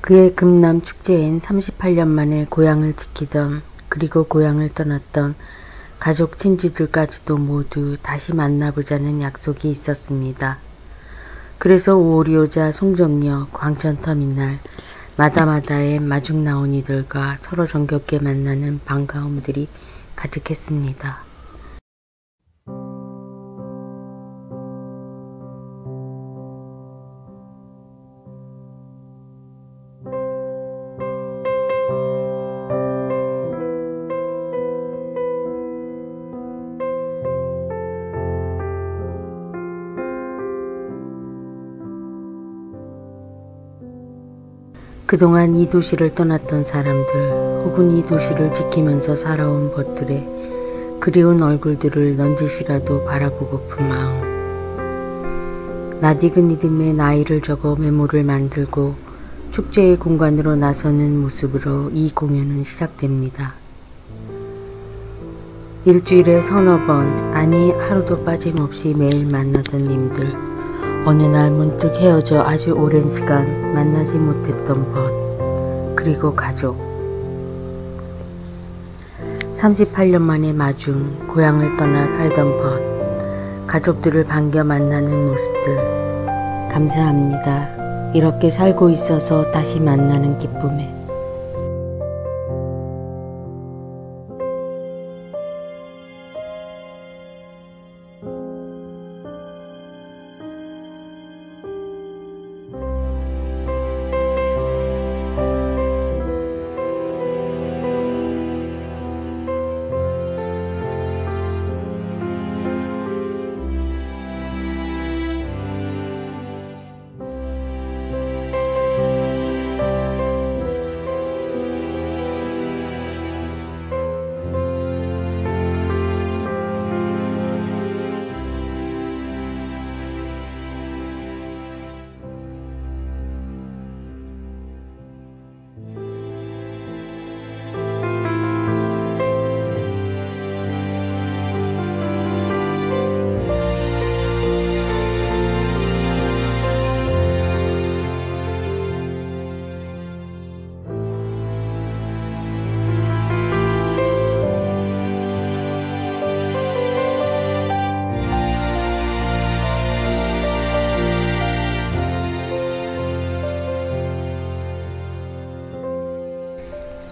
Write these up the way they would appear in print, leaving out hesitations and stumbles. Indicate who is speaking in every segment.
Speaker 1: 그의 금남 축제엔 38년 만에 고향을 지키던 그리고 고향을 떠났던 가족 친지들까지도 모두 다시 만나보자는 약속이 있었습니다. 그래서 오리오자 송정역 광천터미널 마다마다에 마중 나온 이들과 서로 정겹게 만나는 반가움들이 가득했습니다. 그동안 이 도시를 떠났던 사람들 혹은 이 도시를 지키면서 살아온 벗들의 그리운 얼굴들을 넌지시라도 바라보고픈 마음. 낯익은 이름에 나이를 적어 메모를 만들고 축제의 공간으로 나서는 모습으로 이 공연은 시작됩니다. 일주일에 서너 번, 아니 하루도 빠짐없이 매일 만나던 님들, 어느 날 문득 헤어져 아주 오랜 시간 만나지 못했던 벗, 그리고 가족. 38년 만에 마중 고향을 떠나 살던 벗, 가족들을 반겨 만나는 모습들. 감사합니다. 이렇게 살고 있어서 다시 만나는 기쁨에.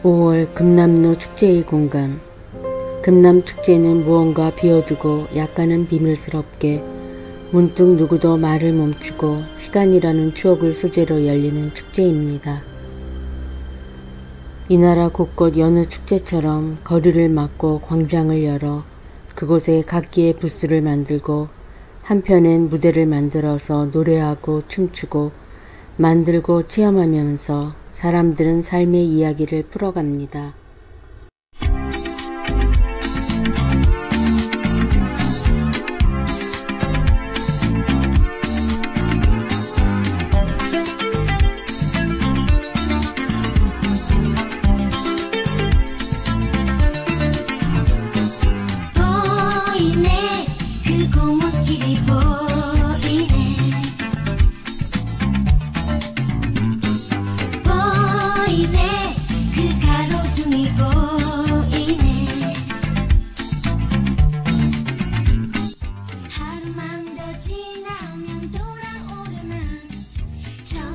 Speaker 1: (5월) 금남로 축제의 공간. 금남축제는 무언가 비어두고 약간은 비밀스럽게 문득 누구도 말을 멈추고 시간이라는 추억을 소재로 열리는 축제입니다. 이 나라 곳곳 여느 축제처럼 거리를 막고 광장을 열어 그곳에 각기의 부스를 만들고 한편엔 무대를 만들어서 노래하고 춤추고 만들고 체험하면서 사람들은 삶의 이야기를 풀어갑니다.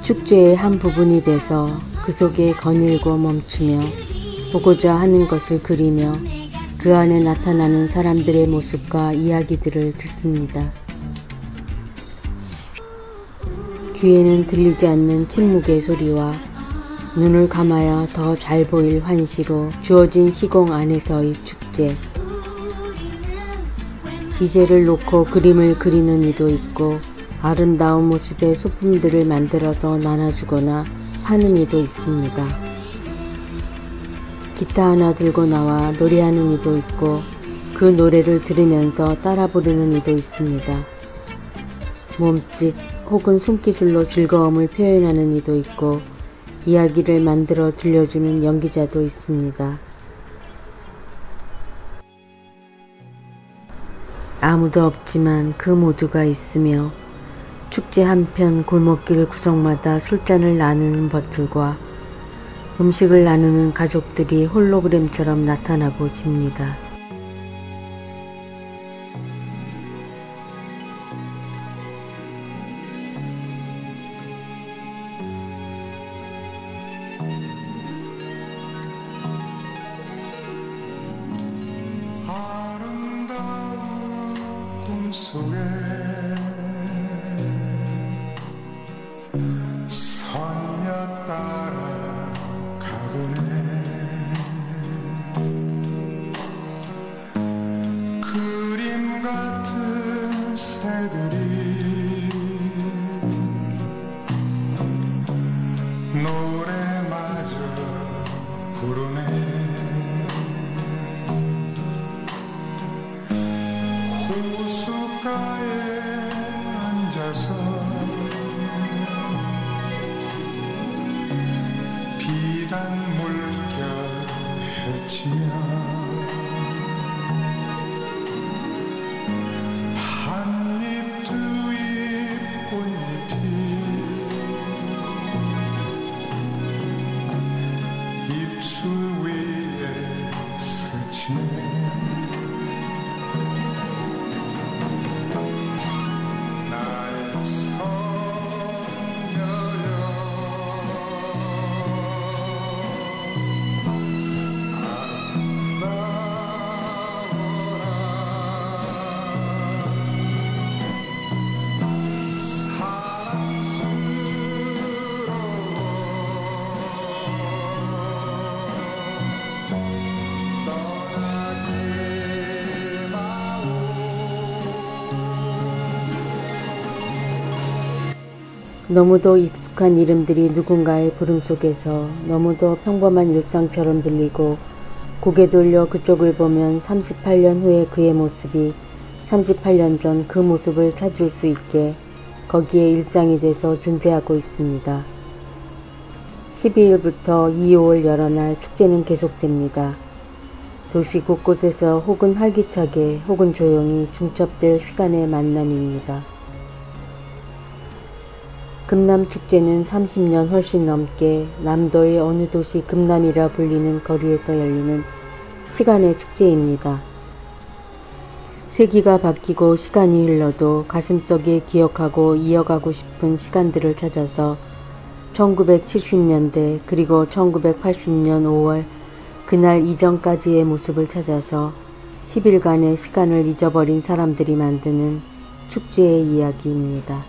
Speaker 1: 축제의 한 부분이 돼서 그 속에 거닐고 멈추며 보고자 하는 것을 그리며 그 안에 나타나는 사람들의 모습과 이야기들을 듣습니다. 귀에는 들리지 않는 침묵의 소리와 눈을 감아야 더 잘 보일 환시로 주어진 시공 안에서의 축제. 기재를 놓고 그림을 그리는 이도 있고 아름다운 모습의 소품들을 만들어서 나눠주거나 파는 이도 있습니다. 기타 하나 들고 나와 노래하는 이도 있고 그 노래를 들으면서 따라 부르는 이도 있습니다. 몸짓 혹은 손기술로 즐거움을 표현하는 이도 있고 이야기를 만들어 들려주는 연기자도 있습니다. 아무도 없지만 그 모두가 있으며 축제 한편 골목길 구석마다 술잔을 나누는 벗들과 음식을 나누는 가족들이 홀로그램처럼 나타나고 집니다.
Speaker 2: 아름다운 꿈속에 선녀 따라 가보네. 그림 같은 새들이 노래마저 부르네. 호숫가에 앉아서 비단 물결 헤치며 한 입 두 입 꽃잎이 입술 위에 스치네.
Speaker 1: 너무도 익숙한 이름들이 누군가의 부름 속에서 너무도 평범한 일상처럼 들리고 고개 돌려 그쪽을 보면 38년 후의 그의 모습이 38년 전 그 모습을 찾을 수 있게 거기에 일상이 돼서 존재하고 있습니다. 12일부터 2, 5월 여러 날 축제는 계속됩니다. 도시 곳곳에서 혹은 활기차게 혹은 조용히 중첩될 시간의 만남입니다. 금남축제는 30년 훨씬 넘게 남도의 어느 도시 금남이라 불리는 거리에서 열리는 시간의 축제입니다. 세기가 바뀌고 시간이 흘러도 가슴속에 기억하고 이어가고 싶은 시간들을 찾아서 1970년대 그리고 1980년 5월 그날 이전까지의 모습을 찾아서 10일간의 시간을 잊어버린 사람들이 만드는 축제의 이야기입니다.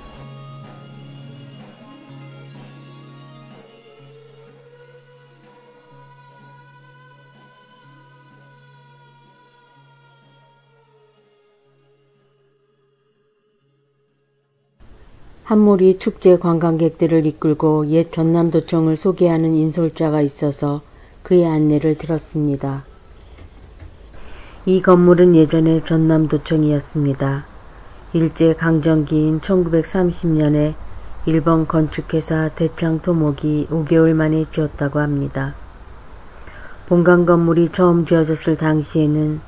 Speaker 1: 한 무리 축제 관광객들을 이끌고 옛 전남도청을 소개하는 인솔자가 있어서 그의 안내를 들었습니다. 이 건물은 예전에 전남도청이었습니다. 일제강점기인 1930년에 일본 건축회사 대창토목이 5개월 만에 지었다고 합니다. 본관 건물이 처음 지어졌을 당시에는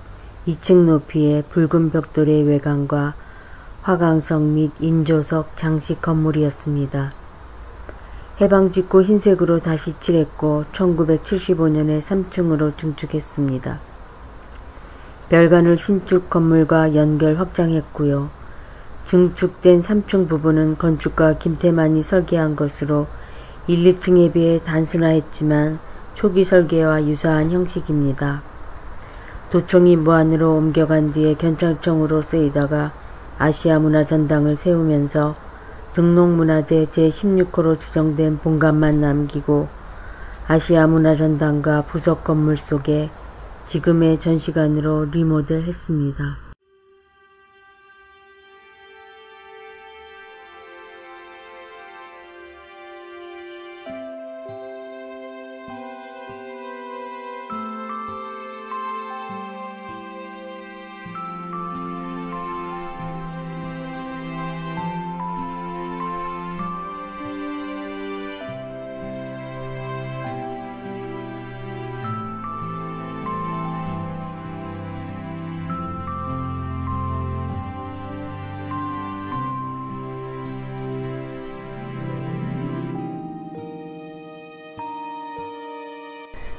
Speaker 1: 2층 높이의 붉은 벽돌의 외관과 화강석 및 인조석 장식 건물이었습니다. 해방 직후 흰색으로 다시 칠했고 1975년에 3층으로 증축했습니다. 별관을 신축 건물과 연결 확장했고요. 증축된 3층 부분은 건축가 김태만이 설계한 것으로 1, 2층에 비해 단순화했지만 초기 설계와 유사한 형식입니다. 도청이 무안으로 옮겨간 뒤에 견찰청으로 쓰이다가 아시아 문화전당을 세우면서 등록문화재 제16호로 지정된 본관만 남기고 아시아 문화전당과 부속 건물 속에 지금의 전시관으로 리모델했습니다.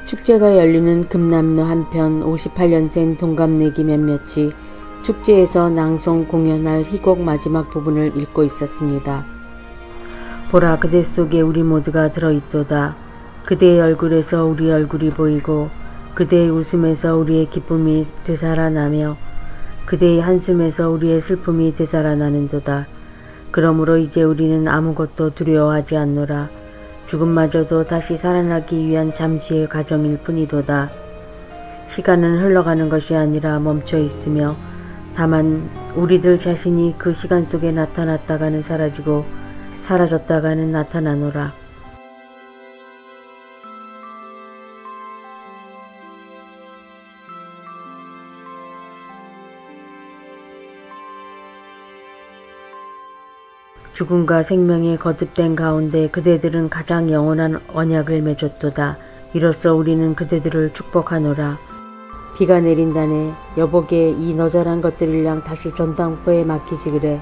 Speaker 1: 축제가 열리는 금남로 한편 58년생 동갑내기 몇몇이 축제에서 낭송 공연할 희곡 마지막 부분을 읽고 있었습니다. 보라, 그대 속에 우리 모두가 들어있도다. 그대의 얼굴에서 우리 얼굴이 보이고 그대의 웃음에서 우리의 기쁨이 되살아나며 그대의 한숨에서 우리의 슬픔이 되살아나는도다. 그러므로 이제 우리는 아무것도 두려워하지 않노라. 죽음마저도 다시 살아나기 위한 잠시의 과정일 뿐이도다. 시간은 흘러가는 것이 아니라 멈춰 있으며 다만 우리들 자신이 그 시간 속에 나타났다가는 사라지고 사라졌다가는 나타나노라. 죽음과 생명의 거듭된 가운데 그대들은 가장 영원한 언약을 맺었도다. 이로써 우리는 그대들을 축복하노라. 비가 내린다네. 여보게 이 너절한 것들이랑 다시 전당포에 맡기지 그래.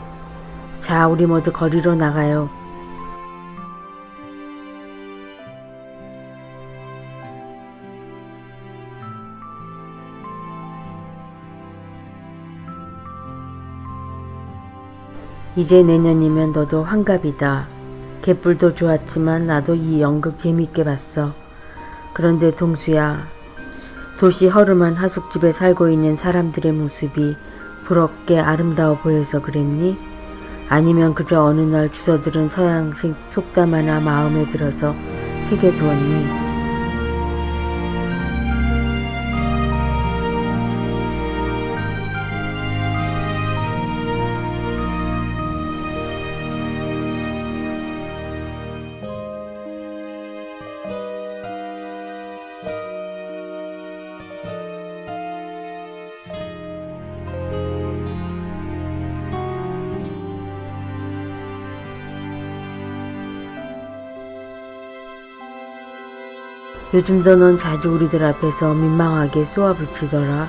Speaker 1: 자, 우리 모두 거리로 나가요. 이제 내년이면 너도 환갑이다. 개뿔도 좋았지만 나도 이 연극 재밌게 봤어. 그런데 동수야, 도시 허름한 하숙집에 살고 있는 사람들의 모습이 부럽게 아름다워 보여서 그랬니? 아니면 그저 어느 날 주워들은 서양식 속담 하나 마음에 들어서 새겨두었니? 요즘도 넌 자주 우리들 앞에서 민망하게 쏘아붙이더라.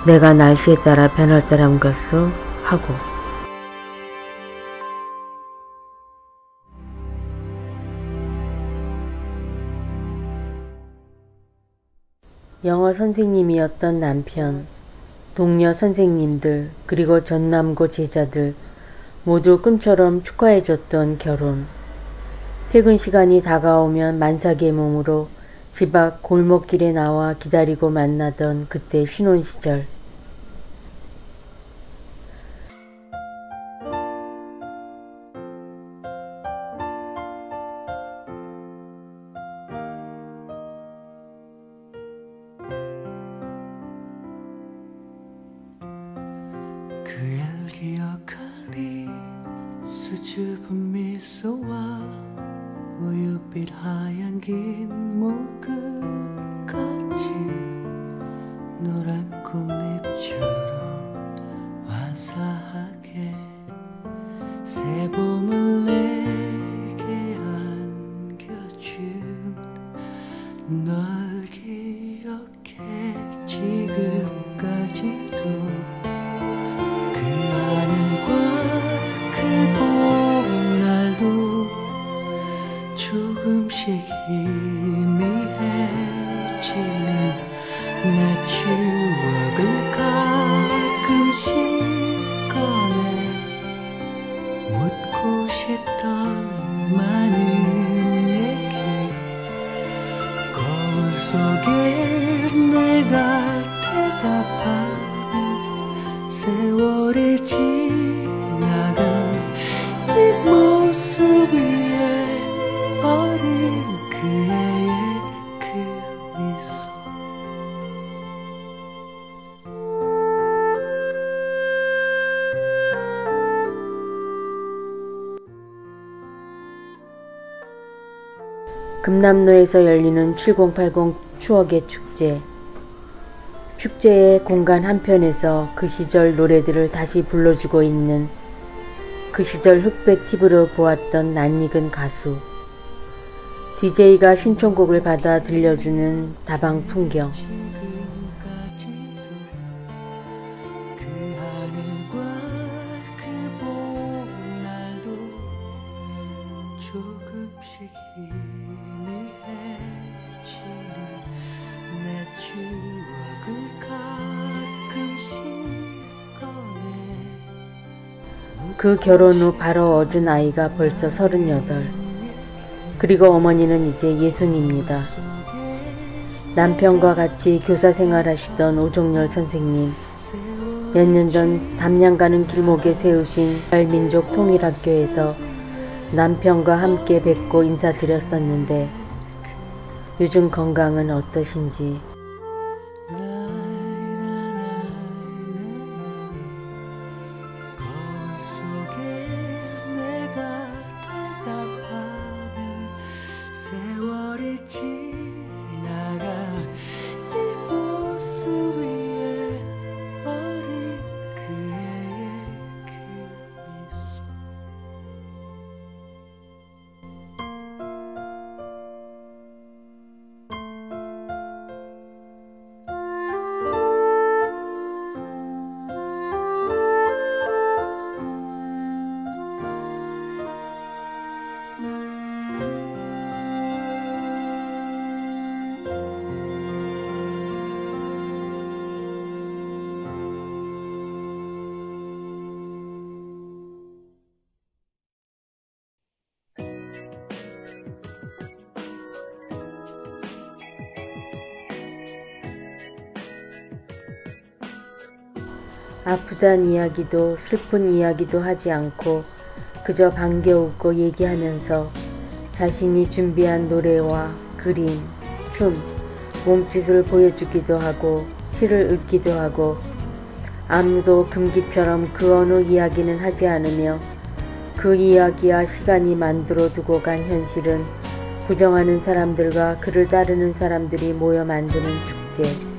Speaker 1: 내가 날씨에 따라 변할 사람 같소? 하고. 영어 선생님이었던 남편, 동료 선생님들, 그리고 전남고 제자들 모두 꿈처럼 축하해줬던 결혼. 퇴근 시간이 다가오면 만삭의 몸으로 집 앞 골목길에 나와 기다리고 만나던 그때 신혼시절.
Speaker 2: 그댈 기억하니 수줍은 미소와 우윳빛 하얀 긴 목을 거친 노란 꽃잎처럼 화사하게 새 봄을 내게 안겨준 널 기억해 지금까지도 그 하늘과 그 봄날도 조금씩 희미해지는 내 추억을 가끔씩 꺼내 묻고 싶던 많은 얘기 거울 속에 내가 대답하는 세월이 지나간 이 모습 위에 어린 그애의 그 미소.
Speaker 1: 금남로에서 열리는 7080 추억의 축제. 축제의 공간 한편에서 그 시절 노래들을 다시 불러주고 있는 그 시절 흑백 TV로 보았던 낯익은 가수. DJ가 신청곡을 받아 들려주는 다방 풍경.
Speaker 2: 조금씩 희미해지는
Speaker 1: 그 결혼 후 바로 얻은 아이가 벌써 38. 그리고 어머니는 이제 60입니다. 남편과 같이 교사 생활하시던 오종열 선생님, 몇 년 전 담양 가는 길목에 세우신 민족통일학교에서 남편과 함께 뵙고 인사드렸었는데 요즘 건강은 어떠신지.
Speaker 2: 세월이 지나가 이 모습 위에 어린 그의 그 미소.
Speaker 1: 아프단 이야기도 슬픈 이야기도 하지 않고 그저 반겨웃고 얘기하면서 자신이 준비한 노래와 그림, 춤, 몸짓을 보여주기도 하고 시를 읽기도 하고 아무도 금기처럼 그 어느 이야기는 하지 않으며 그 이야기와 시간이 만들어 두고 간 현실은 부정하는 사람들과 그를 따르는 사람들이 모여 만드는 축제.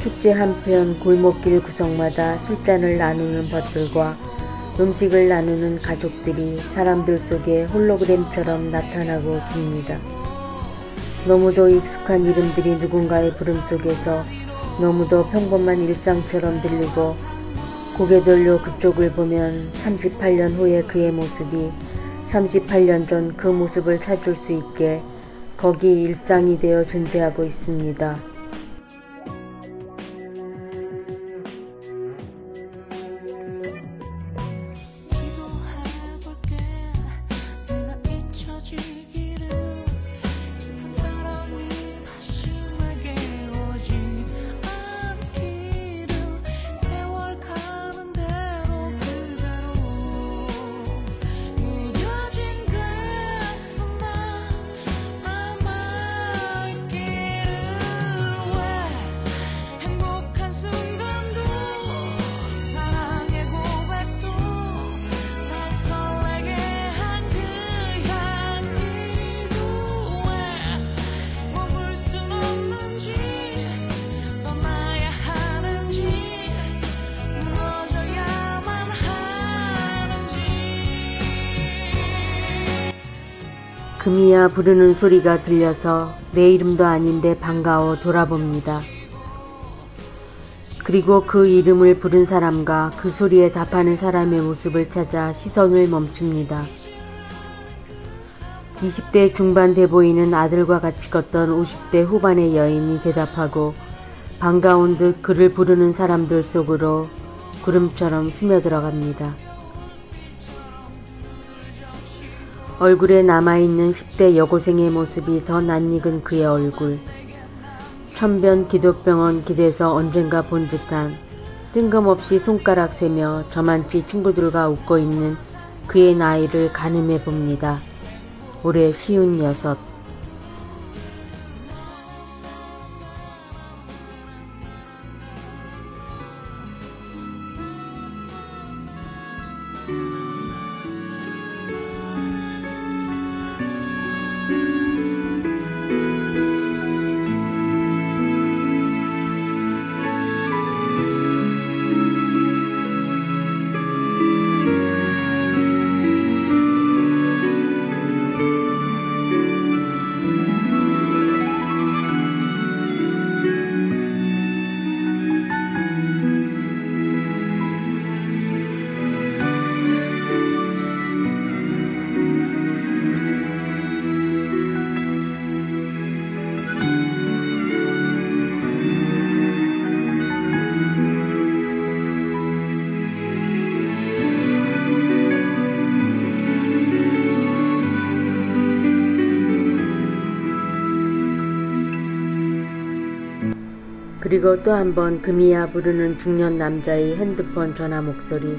Speaker 1: 축제 한편 골목길 구석마다 술잔을 나누는 벗들과 음식을 나누는 가족들이 사람들 속에 홀로그램처럼 나타나고 집니다. 너무도 익숙한 이름들이 누군가의 부름 속에서 너무도 평범한 일상처럼 들리고 고개 돌려 그쪽을 보면 38년 후의 그의 모습이 38년 전 그 모습을 찾을 수 있게 거기 일상이 되어 존재하고 있습니다. 금이야 부르는 소리가 들려서 내 이름도 아닌데 반가워 돌아봅니다. 그리고 그 이름을 부른 사람과 그 소리에 답하는 사람의 모습을 찾아 시선을 멈춥니다. 20대 중반 돼 보이는 아들과 같이 걷던 50대 후반의 여인이 대답하고 반가운 듯 그를 부르는 사람들 속으로 구름처럼 스며들어갑니다. 얼굴에 남아있는 10대 여고생의 모습이 더 낯익은 그의 얼굴. 천변 기독병원 기대서 언젠가 본 듯한 뜬금없이 손가락 세며 저만치 친구들과 웃고 있는 그의 나이를 가늠해 봅니다. 올해 56. 그리고 또 한 번 금이야 부르는 중년 남자의 핸드폰 전화 목소리.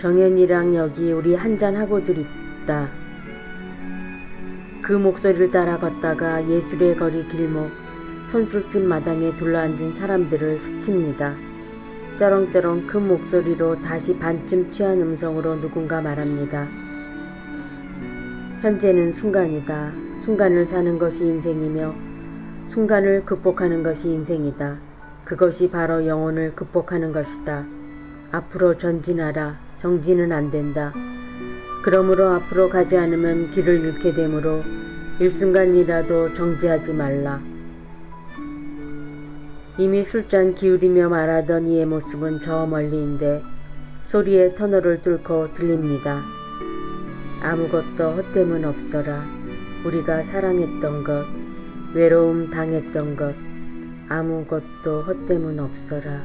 Speaker 1: 정연이랑 여기 우리 한잔하고들 있다. 그 목소리를 따라 걷다가 예술의 거리 길목, 선술집 마당에 둘러앉은 사람들을 스칩니다. 쩌렁쩌렁 큰 목소리로 다시 반쯤 취한 음성으로 누군가 말합니다. 현재는 순간이다. 순간을 사는 것이 인생이며 순간을 극복하는 것이 인생이다. 그것이 바로 영혼을 극복하는 것이다. 앞으로 전진하라. 정지는 안 된다. 그러므로 앞으로 가지 않으면 길을 잃게 되므로 일순간이라도 정지하지 말라. 이미 술잔 기울이며 말하던 이의 모습은 저 멀리인데 소리의 터널을 뚫고 들립니다. 아무것도 헛됨은 없어라. 우리가 사랑했던 것, 외로움 당했던 것, 아무것도 헛됨은 없어라.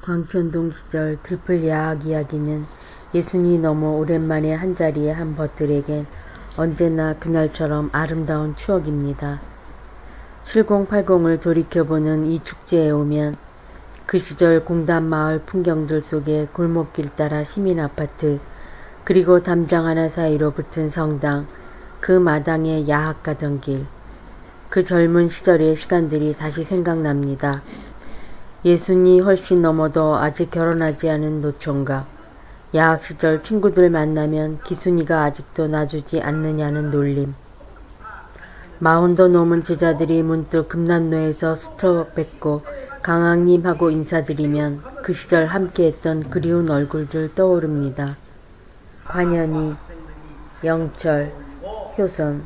Speaker 1: 광천동 시절 들풀 야학 이야기는 예순이 넘어 오랜만에 한자리에 한 벗들에겐 언제나 그날처럼 아름다운 추억입니다. 7080을 돌이켜보는 이 축제에 오면 그 시절 공단마을 풍경들 속에 골목길 따라 시민아파트, 그리고 담장 하나 사이로 붙은 성당, 그 마당에 야학 가던 길, 그 젊은 시절의 시간들이 다시 생각납니다. 예순이 훨씬 넘어도 아직 결혼하지 않은 노총각, 야학 시절 친구들 만나면 기순이가 아직도 놔주지 않느냐는 놀림, 40도 넘은 제자들이 문득 금남로에서 스쳐 뵙고 강학님하고 인사드리면 그 시절 함께했던 그리운 얼굴들 떠오릅니다. 관현이, 영철, 효선.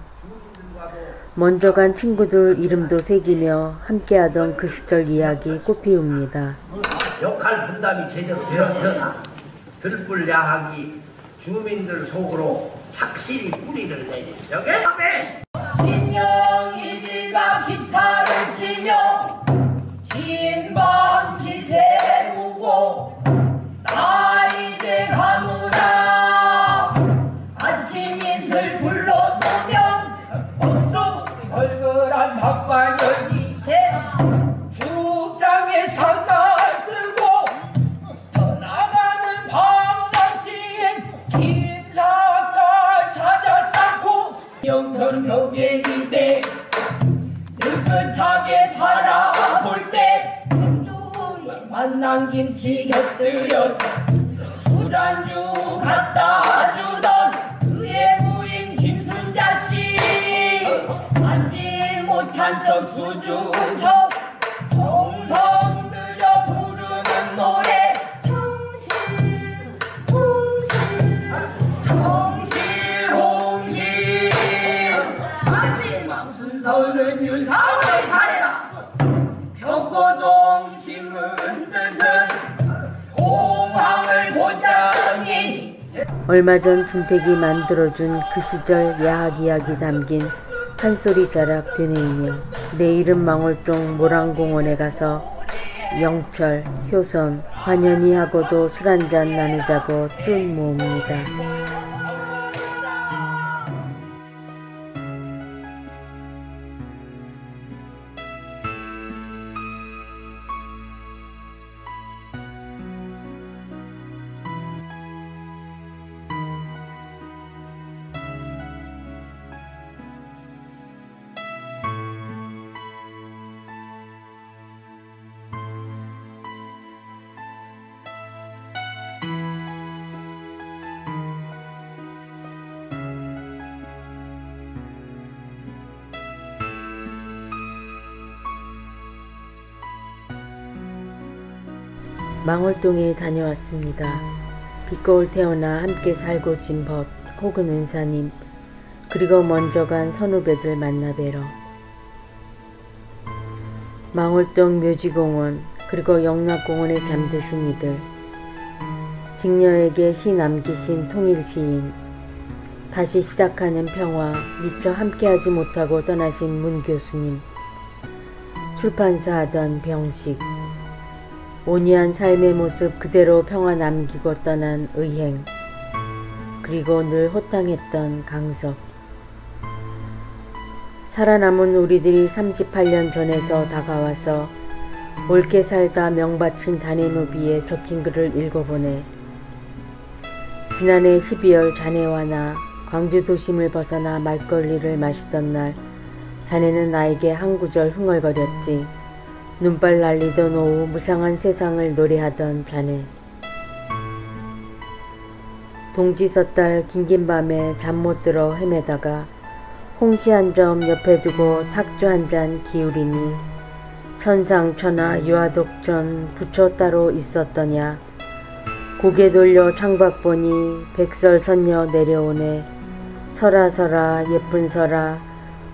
Speaker 1: 먼저 간 친구들 이름도 새기며 함께하던 그 시절 이야기 꽃피웁니다.
Speaker 3: 역할 분담이 제대로 되었으나 들불 야학이 주민들 속으로 착실히 뿌리를 내린 적에
Speaker 4: 진영이가 기타를 치며 긴 밤 지새우고 나이대 가누라 아침 이슬 불러두면 목소리 걸걸한 박관열기 죽장에 상가 쓰고 떠나가는 방랑시엔 김사가 찾아 쌓고 영철 벽에인데 느긋하게 바라볼 때 만난 김치 곁들여서 술안주 갖다 주던 그의 부인 김순자씨 앉지 못한 척 수중척 정성 들여 부르는 노래 정실홍실 마지막 순서는 윤상을 차례라 벽고동 심은 뜻은 공황을 보자니.
Speaker 1: 얼마 전 준택이 만들어준 그 시절 야학 이야기 담긴 한 소리 자락 되뇌이며 내일은 망월동 모란공원에 가서 영철, 효선, 환연이하고도 술 한잔 나누자고 뜬 모읍니다. 망월동에 다녀왔습니다. 빛거울 태어나 함께 살고 진 벗 혹은 은사님, 그리고 먼저 간 선후배들 만나 뵈러. 망월동 묘지공원, 그리고 영락공원에 잠드신 이들, 직녀에게 시 남기신 통일시인, 다시 시작하는 평화, 미처 함께하지 못하고 떠나신 문 교수님, 출판사 하던 병식, 온유한 삶의 모습 그대로 평화 남기고 떠난 의행, 그리고 늘 호탕했던 강석. 살아남은 우리들이 38년 전에서 다가와서 옳게 살다 명바친 자네 노비에 적힌 글을 읽어보네. 지난해 12월 자네와 나 광주 도심을 벗어나 막걸리를 마시던 날, 자네는 나에게 한 구절 흥얼거렸지. 눈발 날리던 오후 무상한 세상을 노래하던 자네. 동지 섣달 긴긴 밤에 잠 못 들어 헤매다가 홍시 한 점 옆에 두고 탁주 한 잔 기울이니 천상천하 유아독전 부처 따로 있었더냐. 고개 돌려 창밖 보니 백설선녀 내려오네. 서라 서라 예쁜 서라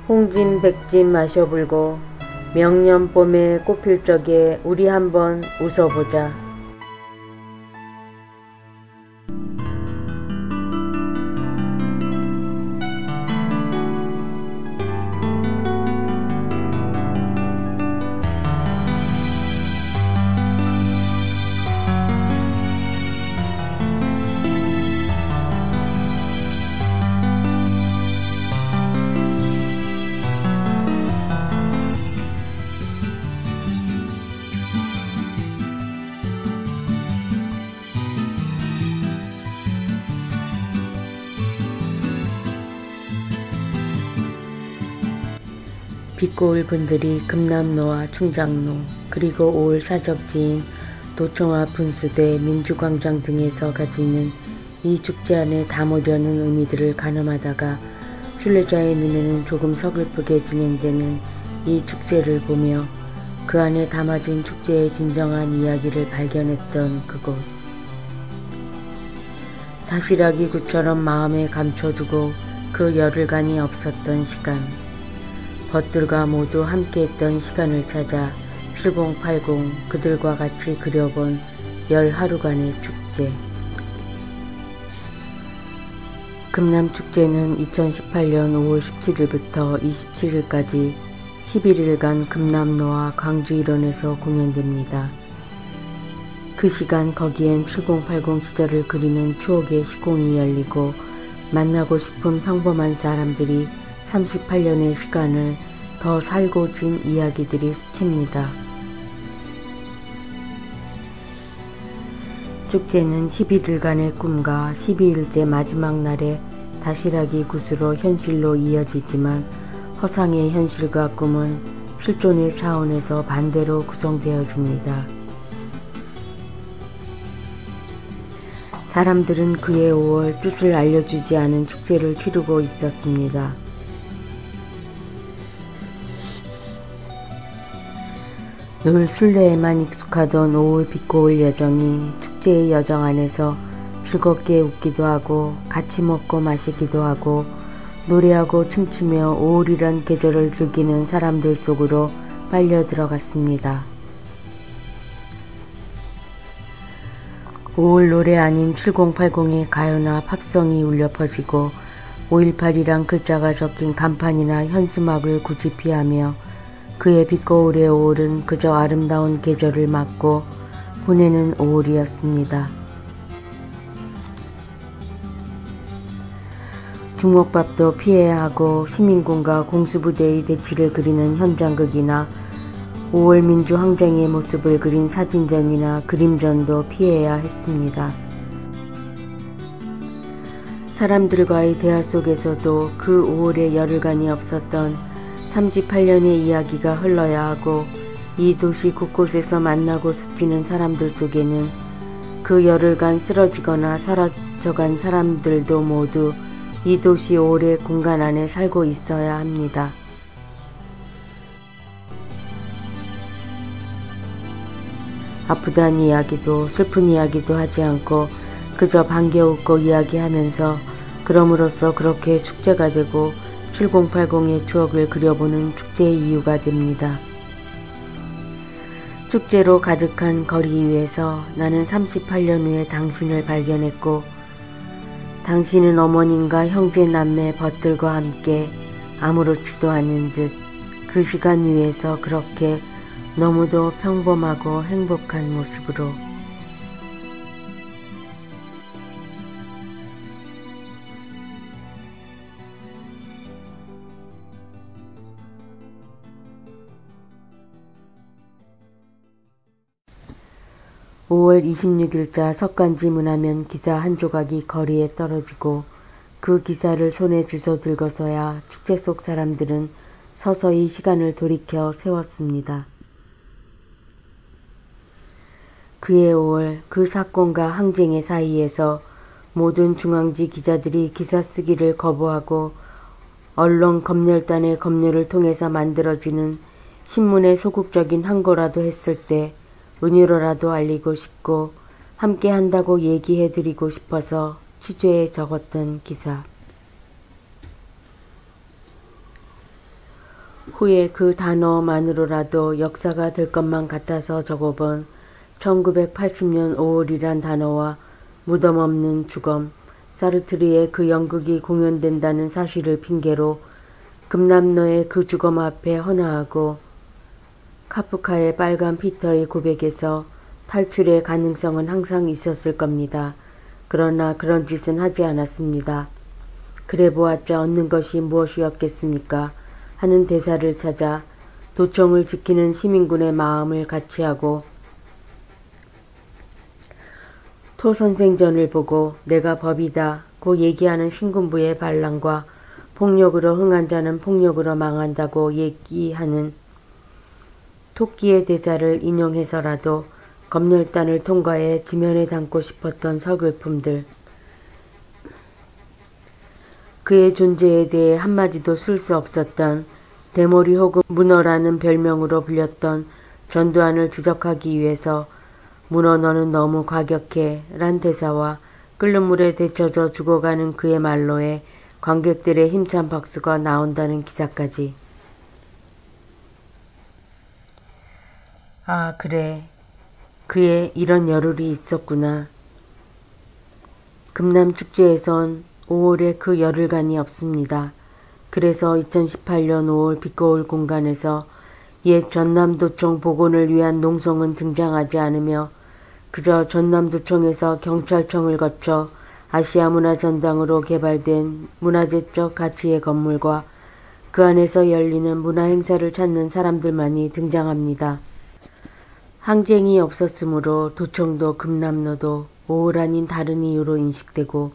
Speaker 1: 홍진 백진 마셔불고 명년봄에 꽃필 적에 우리 한번 웃어보자. 빛고울 분들이 금남로와 충장로, 그리고 5월 사적지인 도청와 분수대, 민주광장 등에서 가지는 이 축제 안에 담으려는 의미들을 가늠하다가 순례자의 눈에는 조금 서글프게 진행되는 이 축제를 보며 그 안에 담아진 축제의 진정한 이야기를 발견했던 그곳. 다시락이 굿처럼 마음에 감춰두고 그 열흘간이 없었던 시간. 벗들과 모두 함께했던 시간을 찾아 7080 그들과 같이 그려본 10하루간의 축제. 금남축제는 2018년 5월 17일부터 27일까지 11일간 금남로와 광주 일원에서 공연됩니다. 그 시간 거기엔 7080 시절을 그리는 추억의 시공이 열리고 만나고 싶은 평범한 사람들이 38년의 시간을 더 살고 진 이야기들이 스칩니다. 축제는 11일간의 꿈과 12일째 마지막 날에 다시락이 굿으로 현실로 이어지지만 허상의 현실과 꿈은 실존의 차원에서 반대로 구성되어집니다. 사람들은 그의 5월 뜻을 알려주지 않은 축제를 치르고 있었습니다. 늘 순례에만 익숙하던 5월 빛고울 여정이 축제의 여정 안에서 즐겁게 웃기도 하고 같이 먹고 마시기도 하고 노래하고 춤추며 5월이란 계절을 즐기는 사람들 속으로 빨려 들어갔습니다. 5월 노래 아닌 7080의 가요나 팝송이 울려 퍼지고 5.18이란 글자가 적힌 간판이나 현수막을 굳이 피하며 그의 빛거울의 5월은 그저 아름다운 계절을 맞고 보내는 5월이었습니다. 주먹밥도 피해야 하고 시민군과 공수부대의 대치를 그리는 현장극이나 5월 민주항쟁의 모습을 그린 사진전이나 그림전도 피해야 했습니다. 사람들과의 대화 속에서도 그 5월의 열흘간이 없었던 38년의 이야기가 흘러야 하고 이 도시 곳곳에서 만나고 스치는 사람들 속에는 그 열흘간 쓰러지거나 사라져간 사람들도 모두 이 도시 5월의 공간 안에 살고 있어야 합니다. 아프다는 이야기도 슬픈 이야기도 하지 않고 그저 반겨 웃고 이야기하면서 그럼으로써 그렇게 축제가 되고 7080의 추억을 그려보는 축제의 이유가 됩니다. 축제로 가득한 거리 위에서 나는 38년 후에 당신을 발견했고 당신은 어머님과 형제 남매 벗들과 함께 아무렇지도 않은 듯 그 시간 위에서 그렇게 너무도 평범하고 행복한 모습으로 5월 26일자 석간지 문화면 기사 한 조각이 거리에 떨어지고 그 기사를 손에 주워 들고서야 축제 속 사람들은 서서히 시간을 돌이켜 세웠습니다. 그해 5월 그 사건과 항쟁의 사이에서 모든 중앙지 기자들이 기사 쓰기를 거부하고 언론 검열단의 검열을 통해서 만들어지는 신문의 소극적인 항고라도 했을 때 은유로라도 알리고 싶고 함께 한다고 얘기해드리고 싶어서 취재에 적었던 기사. 후에 그 단어만으로라도 역사가 될 것만 같아서 적어본 1980년 5월이란 단어와 무덤 없는 주검, 사르트르의 그 연극이 공연된다는 사실을 핑계로 금남로의 그 주검 앞에 헌화하고 카프카의 빨간 피터의 고백에서 탈출의 가능성은 항상 있었을 겁니다. 그러나 그런 짓은 하지 않았습니다. 그래 보았자 얻는 것이 무엇이었겠습니까? 하는 대사를 찾아 도청을 지키는 시민군의 마음을 같이하고 토선생전을 보고 내가 법이다 고 얘기하는 신군부의 반란과 폭력으로 흥한 자는 폭력으로 망한다고 얘기하는 토끼의 대사를 인용해서라도 검열단을 통과해 지면에 담고 싶었던 서글픔들. 그의 존재에 대해 한마디도 쓸 수 없었던 대머리 혹은 문어라는 별명으로 불렸던 전두환을 지적하기 위해서 문어 너는 너무 과격해 란 대사와 끓는 물에 데쳐져 죽어가는 그의 말로에 관객들의 힘찬 박수가 나온다는 기사까지. 아 그래 그의 이런 열흘이 있었구나. 금남축제에선 5월에 그 열흘간이 없습니다. 그래서 2018년 5월 빛거울 공간에서 옛 전남도청 복원을 위한 농성은 등장하지 않으며 그저 전남도청에서 경찰청을 거쳐 아시아문화전당으로 개발된 문화재적 가치의 건물과 그 안에서 열리는 문화행사를 찾는 사람들만이 등장합니다. 항쟁이 없었으므로 도청도 금남로도 5월 아닌 다른 이유로 인식되고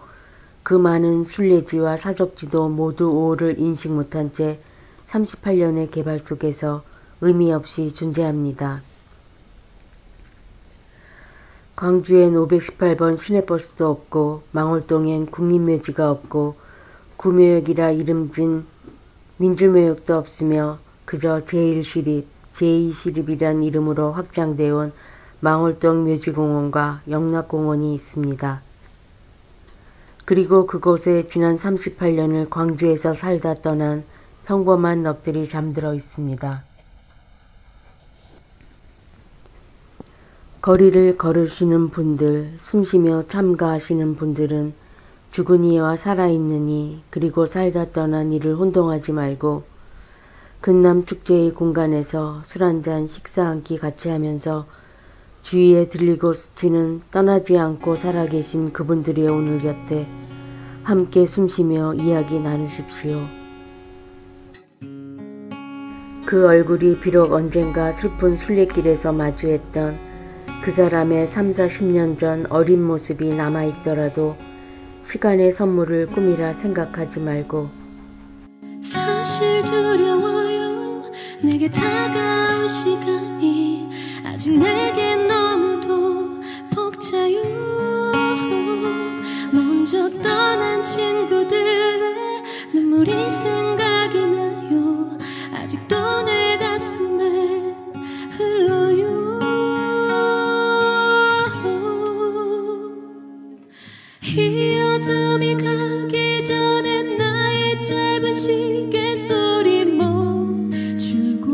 Speaker 1: 그 많은 순례지와 사적지도 모두 5월을 인식 못한 채 38년의 개발 속에서 의미 없이 존재합니다. 광주엔 518번 시내버스도 없고 망월동엔 국립묘지가 없고 구묘역이라 이름진 민주묘역도 없으며 그저 제1시립, 제2시립이란 이름으로 확장되어 온 망월동 묘지공원과 영락공원이 있습니다. 그리고 그곳에 지난 38년을 광주에서 살다 떠난 평범한 넋들이 잠들어 있습니다. 거리를 걸으시는 분들, 숨쉬며 참가하시는 분들은 죽은 이와 살아있는 이 그리고 살다 떠난 이를 혼동하지 말고 금남축제의 공간에서 술 한잔 식사 한 끼 같이 하면서 주위에 들리고 스치는 떠나지 않고 살아계신 그분들의 오늘 곁에 함께 숨쉬며 이야기 나누십시오. 그 얼굴이 비록 언젠가 슬픈 순례길에서 마주했던 그 사람의 3, 40년 전 어린 모습이 남아있더라도 시간의 선물을 꿈이라 생각하지 말고
Speaker 5: 사실 두려워요. 내게 다가올 시간이 아직 내겐 너무도 벅차요. 먼저 떠난 친구들의 눈물이 생각이 나요. 아직도 내 가슴에 흘러요. 이 어둠이 가기 전에 나의 짧은 시계 소리 멈추고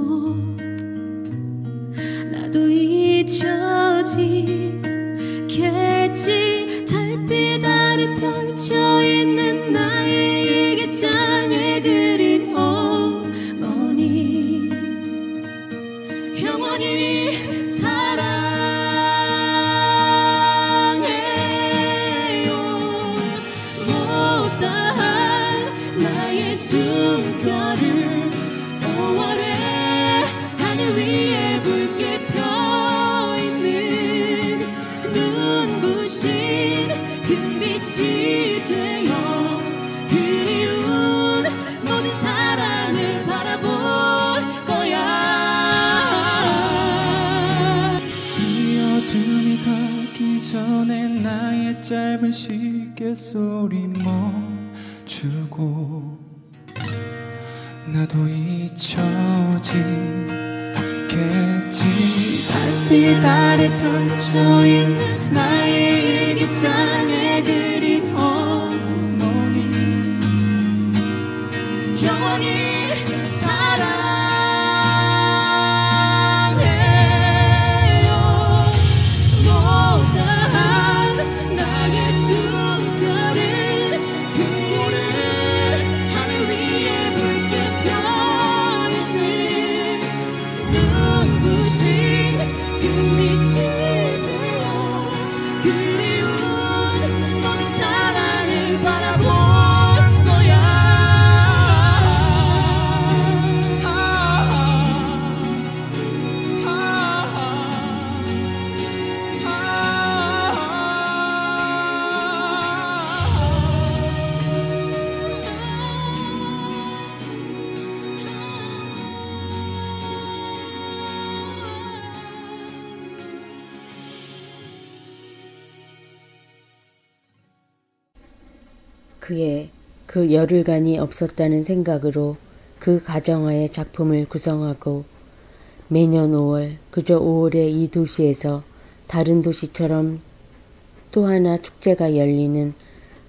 Speaker 5: 나도 잊혀지겠지. 달빛 아래 펼쳐있는 나의 일기장에 그린 어머니 영원히 사랑해요. 못다한 나의 숨결을 5월에 하늘 위에 붉게 펴있는 눈부신 금빛이 되어 그리운 모든 사랑을 바라볼 거야.
Speaker 2: 이 어둠이 가기 전에 나의 짧은 시계 소리 멈추고 나도 잊혀지겠지. 달빛 아래 펼쳐있는 나의 일기장에 그린 어머니
Speaker 5: 영원히 사랑해요. 못다한 나의 숨결을 그리운 하늘 위에 붉게 펴있는 눈부신 금빛이 되어 그리운 모든 사랑을 바라볼 거야.
Speaker 1: 그의 그 열흘간이 없었다는 생각으로 그 가정하에 작품을 구성하고 매년 5월 그저 5월의 이 도시에서 다른 도시처럼 또 하나 축제가 열리는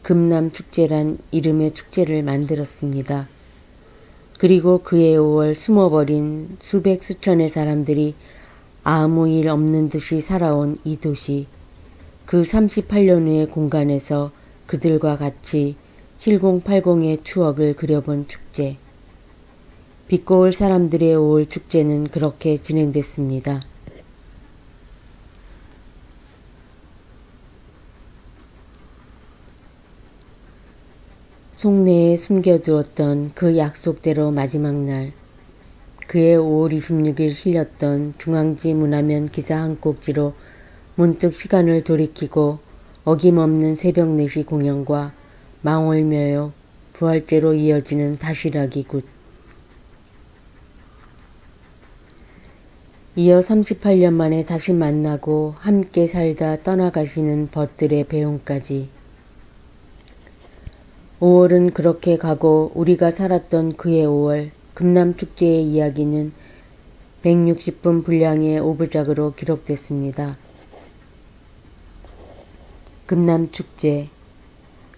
Speaker 1: 금남축제란 이름의 축제를 만들었습니다. 그리고 그해 5월 숨어버린 수백 수천의 사람들이 아무 일 없는 듯이 살아온 이 도시, 그 38년 후의 공간에서 그들과 같이 7080의 추억을 그려본 축제. 비꼬을 사람들의 5월 축제는 그렇게 진행됐습니다. 속내에 숨겨두었던 그 약속대로 마지막 날, 그해 5월 26일 실렸던 중앙지 문화면 기사 한 꼭지로 문득 시간을 돌이키고 어김없는 새벽 4시 공연과 망월묘역, 부활제로 이어지는 다시라기 굿. 이어 38년 만에 다시 만나고 함께 살다 떠나가시는 벗들의 배웅까지. 5월은 그렇게 가고 우리가 살았던 그해 5월 금남축제의 이야기는 160분 분량의 오브작으로 기록됐습니다. 금남축제.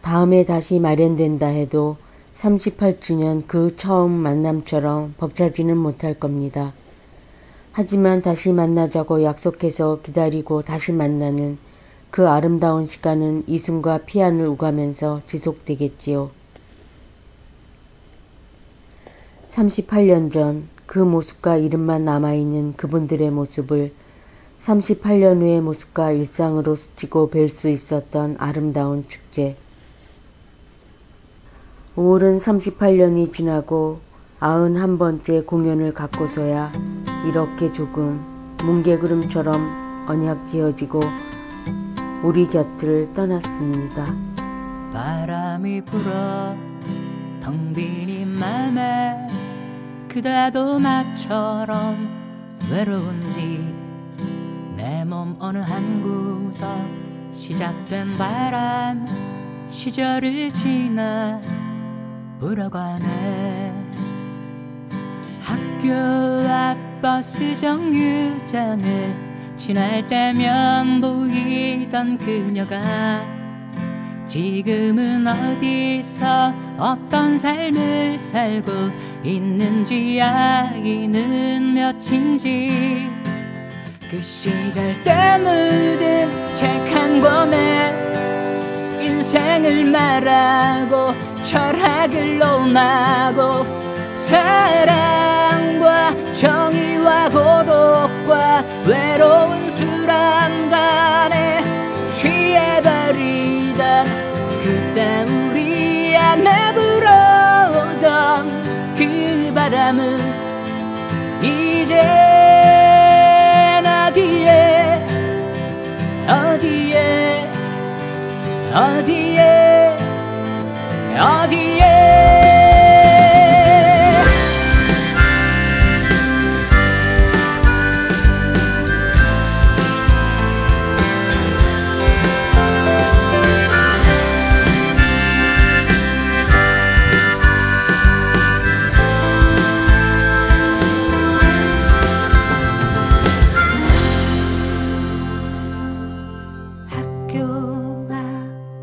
Speaker 1: 다음에 다시 마련된다 해도 38주년 그 처음 만남처럼 벅차지는 못할 겁니다. 하지만 다시 만나자고 약속해서 기다리고 다시 만나는 그 아름다운 시간은 이승과 피안을 오가면서 지속되겠지요. 38년 전 그 모습과 이름만 남아있는 그분들의 모습을 38년 후의 모습과 일상으로 스치고 뵐 수 있었던 아름다운 축제. 5월은 38년이 지나고 91번째 공연을 갖고서야 이렇게 조금 뭉게구름처럼 언약지어지고 우리 곁을 떠났습니다.
Speaker 2: 바람이 불어 텅 빈 이 맘에 그대도 나처럼 외로운지 내 몸 어느 한 구석 시작된 바람 시절을 지나 불어가네. 학교 앞 버스 정류장을 지날 때면 보이던 그녀가 지금은 어디서 어떤 삶을 살고 있는지 아이는 몇인지 그 시절 때 묻은 책 한 권에 인생을 말하고 철학을 논하고 사랑과 정의와 고독과 외로운 술 한 잔에 취해버리던 그때 우리 안에 불어오던 그 바람은 이젠 어디에 어디에 어디에 어디에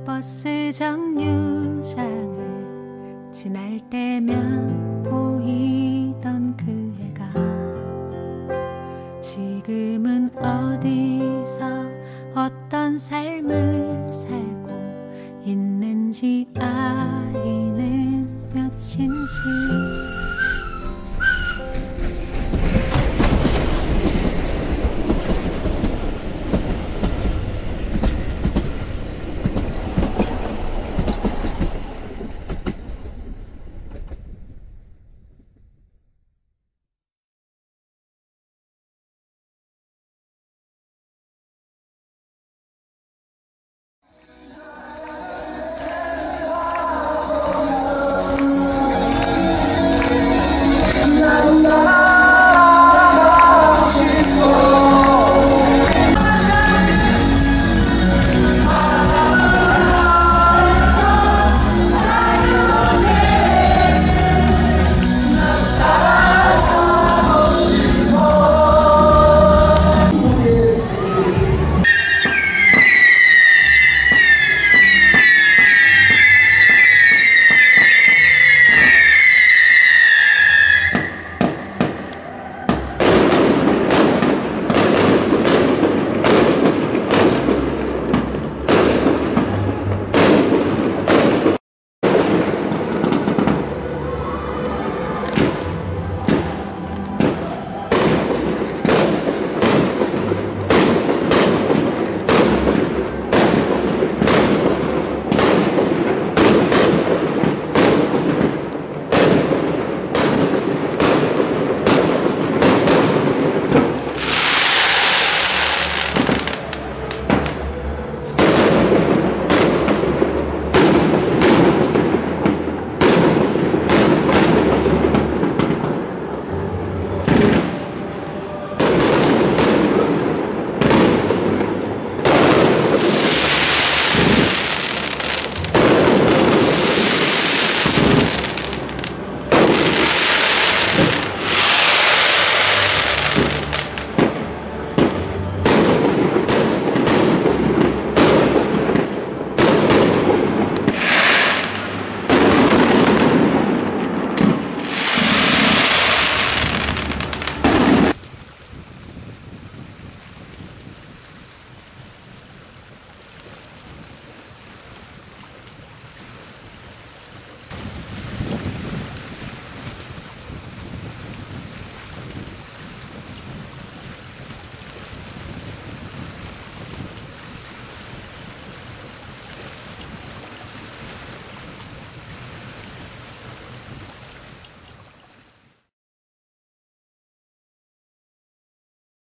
Speaker 2: 버스 정류장을 지날 때면 보이던 그 애가 지금은 어디서 어떤 삶을 살고 있는지 아이는 몇인지